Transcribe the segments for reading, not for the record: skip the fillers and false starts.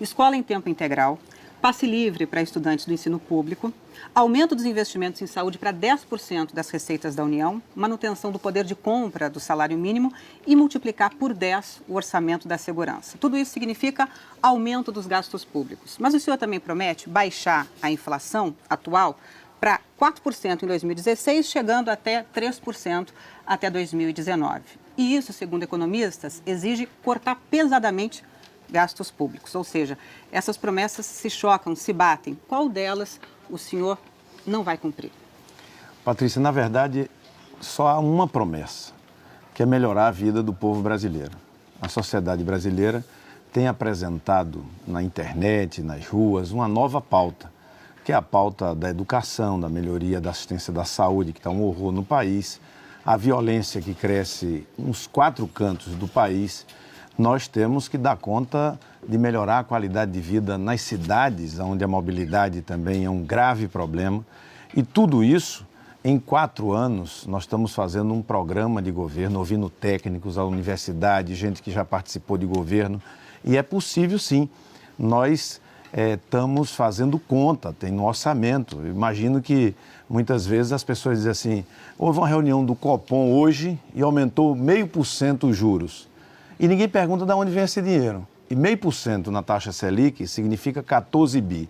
escola em tempo integral, passe livre para estudantes do ensino público, aumento dos investimentos em saúde para 10% das receitas da União, manutenção do poder de compra do salário mínimo e multiplicar por 10 o orçamento da segurança. Tudo isso significa aumento dos gastos públicos. Mas o senhor também promete baixar a inflação atual para 4% em 2016, chegando até 3% até 2019. E isso, segundo economistas, exige cortar pesadamente gastos públicos. Ou seja, essas promessas se chocam, se batem. Qual delas o senhor não vai cumprir? Patrícia, na verdade, só há uma promessa, que é melhorar a vida do povo brasileiro. A sociedade brasileira tem apresentado na internet, nas ruas, uma nova pauta, que é a pauta da educação, da melhoria da assistência da saúde, que está um horror no país, a violência que cresce nos 4 cantos do país. Nós temos que dar conta de melhorar a qualidade de vida nas cidades, onde a mobilidade também é um grave problema. E tudo isso, em 4 anos, nós estamos fazendo um programa de governo, ouvindo técnicos, a universidade, gente que já participou de governo. E é possível, sim. Nós estamos fazendo conta, tem no orçamento. Eu imagino que muitas vezes as pessoas dizem assim, houve uma reunião do Copom hoje e aumentou 0,5% os juros. E ninguém pergunta de onde vem esse dinheiro. E 0,5% na taxa Selic significa 14 bi.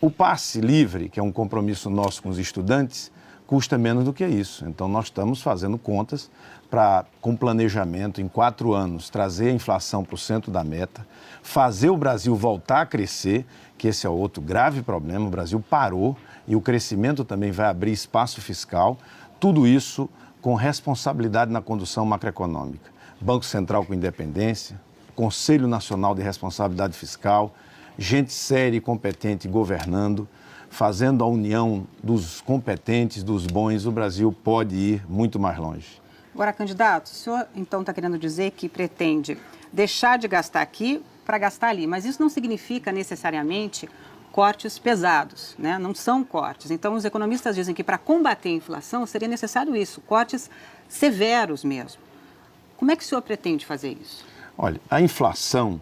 O passe livre, que é um compromisso nosso com os estudantes, custa menos do que isso. Então, nós estamos fazendo contas para, com planejamento, em 4 anos, trazer a inflação para o centro da meta, fazer o Brasil voltar a crescer, que esse é outro grave problema. O Brasil parou e o crescimento também vai abrir espaço fiscal. Tudo isso com responsabilidade na condução macroeconômica. Banco Central com independência, Conselho Nacional de Responsabilidade Fiscal, gente séria e competente governando, fazendo a união dos competentes, dos bons. O Brasil pode ir muito mais longe. Agora, candidato, o senhor então está querendo dizer que pretende deixar de gastar aqui para gastar ali, mas isso não significa necessariamente cortes pesados, né? Não são cortes. Então, os economistas dizem que para combater a inflação seria necessário isso, cortes severos mesmo. Como é que o senhor pretende fazer isso? Olha, a inflação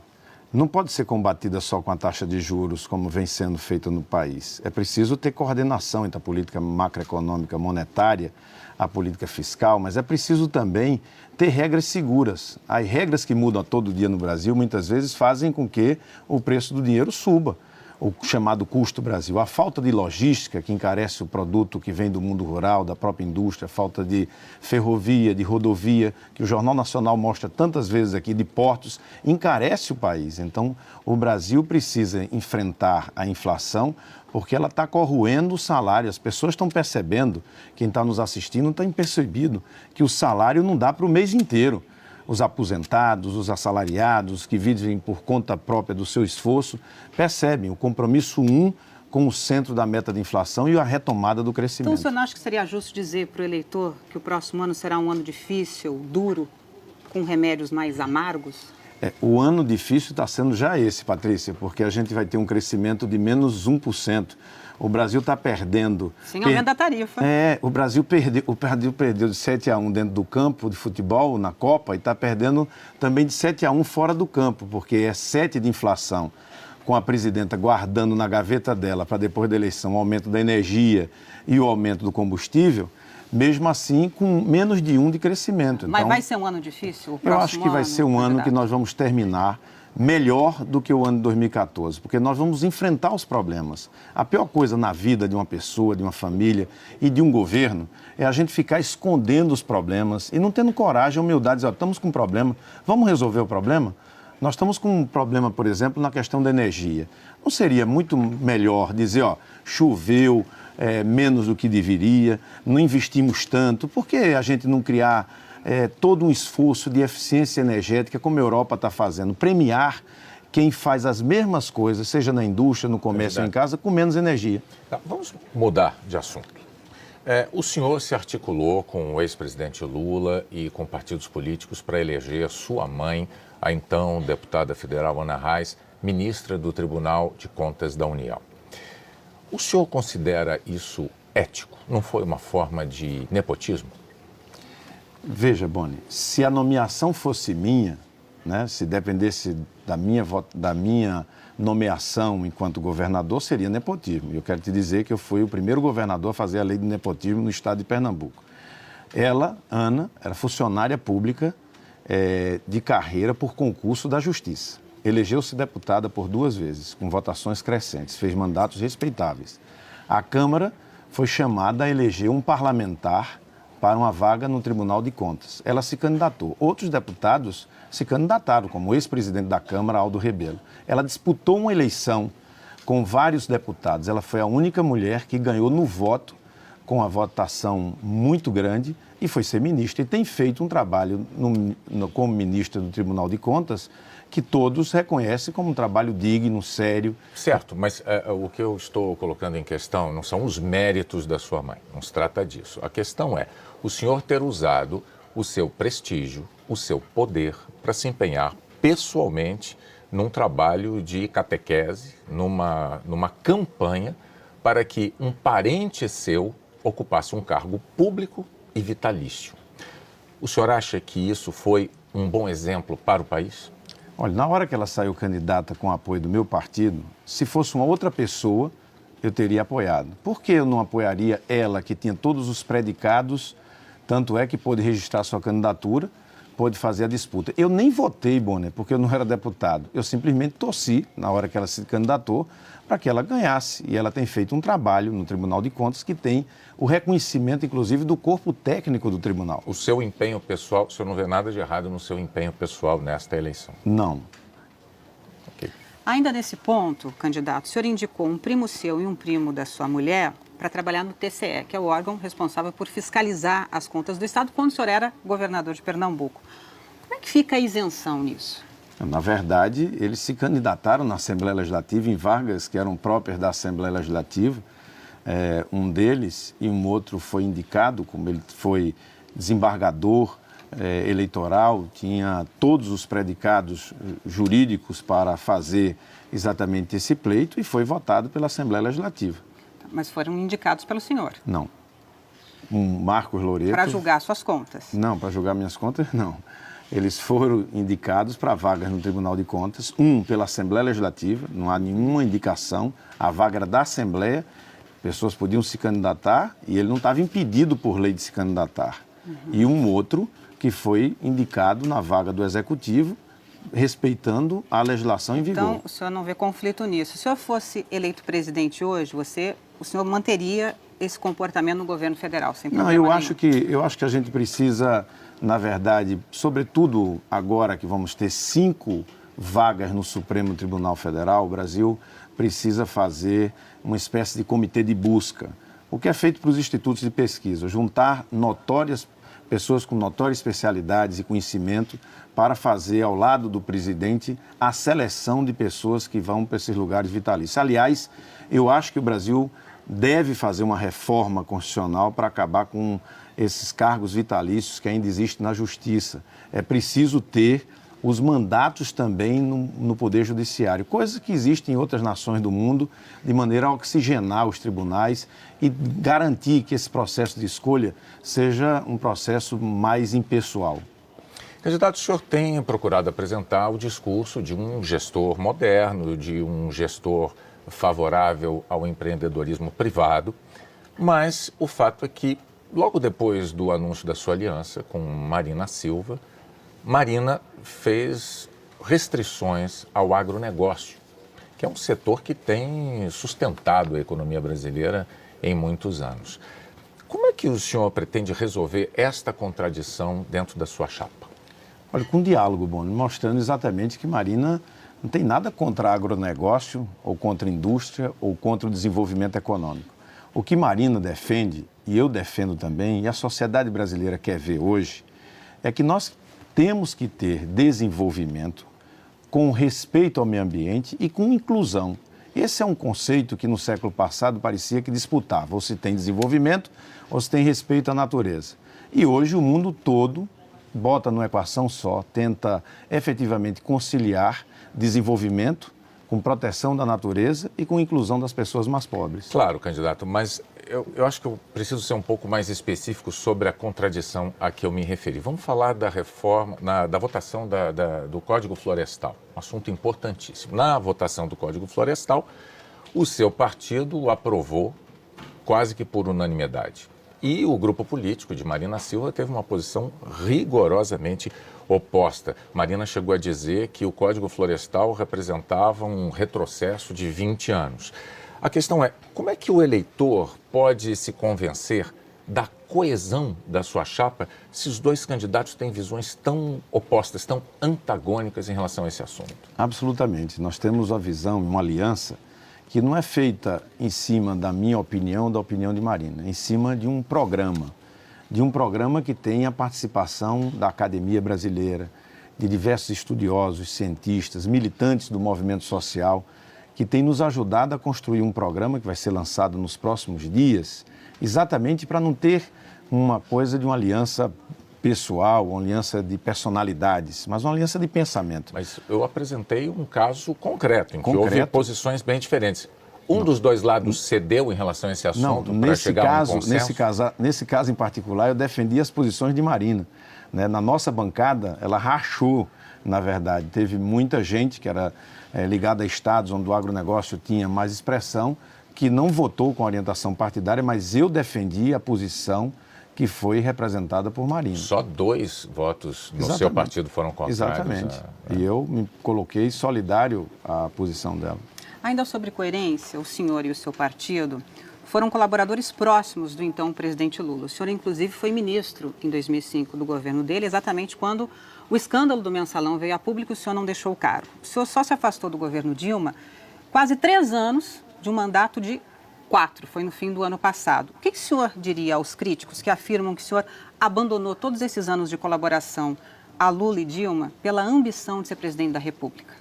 não pode ser combatida só com a taxa de juros, como vem sendo feita no país. É preciso ter coordenação entre a política macroeconômica monetária, a política fiscal, mas é preciso também ter regras seguras. As regras que mudam a todo dia no Brasil, muitas vezes, fazem com que o preço do dinheiro suba. O chamado custo Brasil, a falta de logística que encarece o produto que vem do mundo rural, da própria indústria, a falta de ferrovia, de rodovia, que o Jornal Nacional mostra tantas vezes aqui, de portos, encarece o país. Então, o Brasil precisa enfrentar a inflação porque ela está corroendo o salário. As pessoas estão percebendo, quem está nos assistindo tem percebido que o salário não dá para o mês inteiro. Os aposentados, os assalariados, que vivem por conta própria do seu esforço, percebem o compromisso com o centro da meta de inflação e a retomada do crescimento. Então, o senhor não acha que seria justo dizer para o eleitor que o próximo ano será um ano difícil, duro, com remédios mais amargos? O ano difícil está sendo já esse, Patrícia, porque a gente vai ter um crescimento de menos 1%. O Brasil está perdendo. Sem aumento da tarifa. O Brasil perdeu de 7-1 dentro do campo de futebol, na Copa, e está perdendo também de 7-1 fora do campo, porque é 7 de inflação, com a presidenta guardando na gaveta dela para depois da eleição o aumento da energia e o aumento do combustível, mesmo assim com menos de 1 de crescimento. Mas vai ser um ano difícil? Eu acho que vai ser um ano que nós vamos terminar melhor do que o ano de 2014, porque nós vamos enfrentar os problemas. A pior coisa na vida de uma pessoa, de uma família e de um governo é a gente ficar escondendo os problemas e não tendo coragem, humildade, dizer, estamos com um problema, vamos resolver o problema? Nós estamos com um problema, por exemplo, na questão da energia. Não seria muito melhor dizer, choveu menos do que deveria, não investimos tanto, por que a gente não criar todo um esforço de eficiência energética, como a Europa está fazendo, premiar quem faz as mesmas coisas, seja na indústria, no comércio ou em casa, com menos energia. Tá, vamos mudar de assunto. O senhor se articulou com o ex-presidente Lula e com partidos políticos para eleger sua mãe, a então deputada federal Ana Reis, ministra do Tribunal de Contas da União. O senhor considera isso ético? Não foi uma forma de nepotismo? Veja, Boni, se a nomeação fosse minha, né? Se dependesse da minha nomeação enquanto governador, seria nepotismo. Eu quero te dizer que eu fui o primeiro governador a fazer a lei de nepotismo no estado de Pernambuco. Ela, Ana, era funcionária pública de carreira por concurso da Justiça. Elegeu-se deputada por 2 vezes, com votações crescentes, fez mandatos respeitáveis. A Câmara foi chamada a eleger um parlamentar para uma vaga no Tribunal de Contas. Ela se candidatou. Outros deputados se candidataram, como o ex-presidente da Câmara, Aldo Rebelo. Ela disputou uma eleição com vários deputados. Ela foi a única mulher que ganhou no voto, com a votação muito grande, e foi ser ministra. E tem feito um trabalho como ministra do Tribunal de Contas que todos reconhecem como um trabalho digno, sério. Certo, mas o que eu estou colocando em questão não são os méritos da sua mãe, não se trata disso. A questão é o senhor ter usado o seu prestígio, o seu poder para se empenhar pessoalmente num trabalho de catequese, numa campanha para que um parente seu ocupasse um cargo público e vitalício. O senhor acha que isso foi um bom exemplo para o país? Olha, na hora que ela saiu candidata com o apoio do meu partido, se fosse uma outra pessoa, eu teria apoiado. Por que eu não apoiaria ela, que tinha todos os predicados, tanto é que pôde registrar sua candidatura, pôde fazer a disputa? Eu nem votei, Bonner, porque eu não era deputado. Eu simplesmente torci, na hora que ela se candidatou, para que ela ganhasse. E ela tem feito um trabalho no Tribunal de Contas que tem o reconhecimento, inclusive, do corpo técnico do tribunal. O seu empenho pessoal, o senhor não vê nada de errado no seu empenho pessoal nesta eleição? Não. Ok. Ainda nesse ponto, candidato, o senhor indicou um primo seu e um primo da sua mulher para trabalhar no TCE, que é o órgão responsável por fiscalizar as contas do Estado quando o senhor era governador de Pernambuco. Como é que fica a isenção nisso? Na verdade, eles se candidataram na Assembleia Legislativa em vagas que eram próprias da Assembleia Legislativa. Um deles e um outro foi indicado, como ele foi desembargador eleitoral, tinha todos os predicados jurídicos para fazer exatamente esse pleito e foi votado pela Assembleia Legislativa. Mas foram indicados pelo senhor? Não. Marcos Loreto... Para julgar suas contas? Não, para julgar minhas contas, não. Eles foram indicados para vagas no Tribunal de Contas, um pela Assembleia Legislativa, não há nenhuma indicação, a vaga era da Assembleia, pessoas podiam se candidatar e ele não estava impedido por lei de se candidatar. E um outro que foi indicado na vaga do Executivo, respeitando a legislação em vigor. Então, o senhor não vê conflito nisso. Se o senhor fosse eleito presidente hoje, o senhor manteria esse comportamento no governo federal, sem problema nenhum? Eu acho que a gente precisa, na verdade, sobretudo agora que vamos ter 5 vagas no Supremo Tribunal Federal, o Brasil precisa fazer uma espécie de comitê de busca. O que é feito para os institutos de pesquisa, juntar pessoas com notórias especialidades e conhecimento para fazer, ao lado do presidente, a seleção de pessoas que vão para esses lugares vitalícios. Aliás, eu acho que o Brasil deve fazer uma reforma constitucional para acabar com esses cargos vitalícios que ainda existem na Justiça. É preciso ter os mandatos também no Poder Judiciário, coisa que existe em outras nações do mundo, de maneira a oxigenar os tribunais e garantir que esse processo de escolha seja um processo mais impessoal. Candidato, o senhor tem procurado apresentar o discurso de um gestor moderno, de um gestor favorável ao empreendedorismo privado, mas o fato é que, logo depois do anúncio da sua aliança com Marina Silva, Marina fez restrições ao agronegócio, que é um setor que tem sustentado a economia brasileira em muitos anos. Como é que o senhor pretende resolver esta contradição dentro da sua chapa? Olha, com diálogo, Bonner, mostrando exatamente que Marina não tem nada contra agronegócio, ou contra a indústria, ou contra o desenvolvimento econômico. O que Marina defende, e eu defendo também, e a sociedade brasileira quer ver hoje, é que nós temos que ter desenvolvimento com respeito ao meio ambiente e com inclusão. Esse é um conceito que no século passado parecia que disputava, ou se tem desenvolvimento ou se tem respeito à natureza. E hoje o mundo todo bota numa equação só, tenta efetivamente conciliar desenvolvimento com proteção da natureza e com inclusão das pessoas mais pobres. Claro, candidato, mas eu acho que eu preciso ser um pouco mais específico sobre a contradição a que eu me referi. Vamos falar da reforma, da votação do Código Florestal, um assunto importantíssimo. Na votação do Código Florestal, o seu partido aprovou quase que por unanimidade. E o grupo político de Marina Silva teve uma posição rigorosamente oposta. Marina chegou a dizer que o Código Florestal representava um retrocesso de 20 anos. A questão é, como é que o eleitor pode se convencer da coesão da sua chapa se os dois candidatos têm visões tão opostas, tão antagônicas em relação a esse assunto? Absolutamente. Nós temos uma visão, uma aliança que não é feita em cima da minha opinião, da opinião de Marina, em cima de um programa que tem a participação da academia brasileira, de diversos estudiosos, cientistas, militantes do movimento social, que tem nos ajudado a construir um programa que vai ser lançado nos próximos dias, exatamente para não ter uma coisa de uma aliança pessoal, uma aliança de personalidades, mas uma aliança de pensamento. Mas eu apresentei um caso concreto, em que houve posições bem diferentes. Dos dois lados cedeu em relação a esse assunto para chegar a um consenso? Nesse caso em particular, eu defendi as posições de Marina. Né? Na nossa bancada, ela rachou, na verdade. Teve muita gente que era ligada a estados onde o agronegócio tinha mais expressão, que não votou com orientação partidária, mas eu defendi a posição que foi representada por Marina. Só 2 votos no seu partido foram contrários. Exatamente. E eu me coloquei solidário à posição dela. Ainda sobre coerência, o senhor e o seu partido foram colaboradores próximos do então presidente Lula. O senhor, inclusive, foi ministro em 2005 do governo dele, exatamente quando o escândalo do Mensalão veio a público e o senhor não deixou o cargo. O senhor só se afastou do governo Dilma quase 3 anos de um mandato de 4, foi no fim do ano passado. O que o senhor diria aos críticos que afirmam que o senhor abandonou todos esses anos de colaboração a Lula e Dilma pela ambição de ser presidente da República?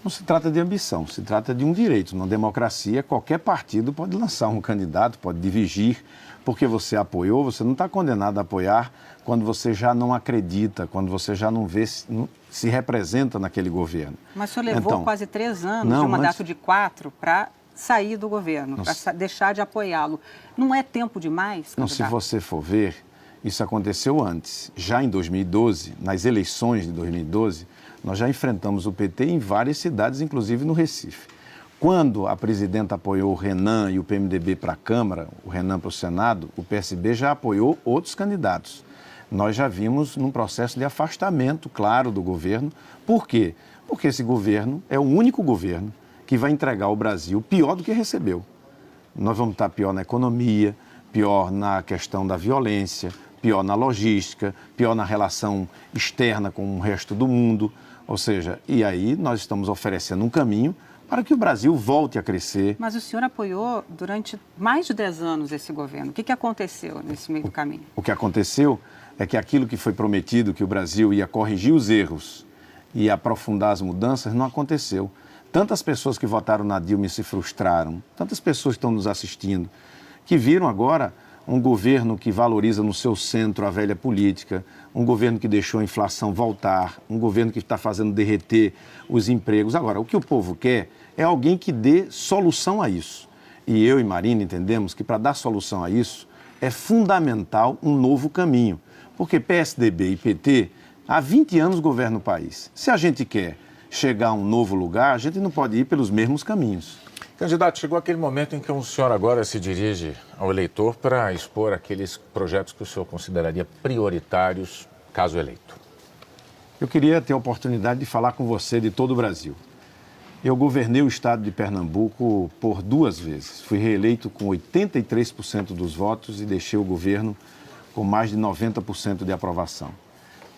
Não se trata de ambição, se trata de um direito. Na democracia, qualquer partido pode lançar um candidato, pode divergir, porque você apoiou, você não está condenado a apoiar quando você já não acredita, quando você já não vê, não se representa naquele governo. Mas o senhor levou quase 3 anos de um mandato de 4 para sair do governo, para deixar de apoiá-lo. Não é tempo demais, candidato? Não, se você for ver, isso aconteceu antes. Já em 2012, nas eleições de 2012, nós já enfrentamos o PT em várias cidades, inclusive no Recife. Quando a presidenta apoiou o Renan e o PMDB para a Câmara, o Renan para o Senado, o PSB já apoiou outros candidatos. Nós já vimos num processo de afastamento, claro, do governo. Por quê? Porque esse governo é o único governo que vai entregar ao Brasil pior do que recebeu. Nós vamos estar pior na economia, pior na questão da violência, pior na logística, pior na relação externa com o resto do mundo. Ou seja, e aí nós estamos oferecendo um caminho para que o Brasil volte a crescer. Mas o senhor apoiou durante mais de 10 anos esse governo. O que aconteceu nesse meio do caminho? O que aconteceu é que aquilo que foi prometido, que o Brasil ia corrigir os erros e aprofundar as mudanças, não aconteceu. Tantas pessoas que votaram na Dilma e se frustraram, tantas pessoas que estão nos assistindo, que viram agora um governo que valoriza no seu centro a velha política, um governo que deixou a inflação voltar, um governo que está fazendo derreter os empregos. Agora, o que o povo quer é alguém que dê solução a isso. E eu e Marina entendemos que para dar solução a isso é fundamental um novo caminho. Porque PSDB e PT há 20 anos governam o país. Se a gente quer chegar a um novo lugar, a gente não pode ir pelos mesmos caminhos. Candidato, chegou aquele momento em que o senhor agora se dirige ao eleitor para expor aqueles projetos que o senhor consideraria prioritários, caso eleito. Eu queria ter a oportunidade de falar com você de todo o Brasil. Eu governei o estado de Pernambuco por 2 vezes. Fui reeleito com 83% dos votos e deixei o governo com mais de 90% de aprovação.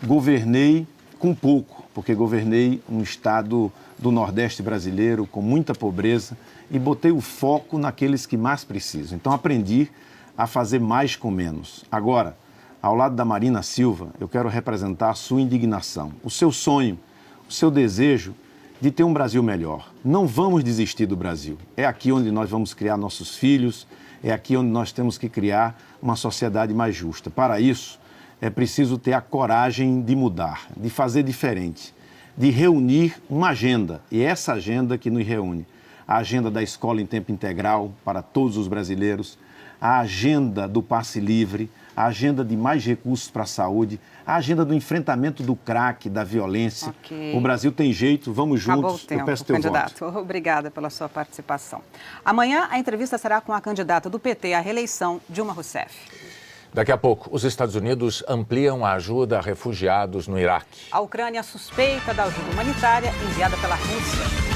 Governei com pouco, porque governei um estado do Nordeste brasileiro com muita pobreza e botei o foco naqueles que mais precisam. Então aprendi a fazer mais com menos. Agora, ao lado da Marina Silva, eu quero representar a sua indignação, o seu sonho, o seu desejo de ter um Brasil melhor. Não vamos desistir do Brasil. É aqui onde nós vamos criar nossos filhos, é aqui onde nós temos que criar uma sociedade mais justa. Para isso, é preciso ter a coragem de mudar, de fazer diferente. de reunir uma agenda, e essa agenda que nos reúne, a agenda da escola em tempo integral para todos os brasileiros, a agenda do passe livre, a agenda de mais recursos para a saúde, a agenda do enfrentamento do crack, da violência. Okay. O Brasil tem jeito, vamos juntos. Acabou o tempo, eu peço teu candidato. voto. Obrigada pela sua participação. Amanhã a entrevista será com a candidata do PT à reeleição, Dilma Rousseff. Daqui a pouco, os Estados Unidos ampliam a ajuda a refugiados no Iraque. A Ucrânia suspeita da ajuda humanitária enviada pela Rússia.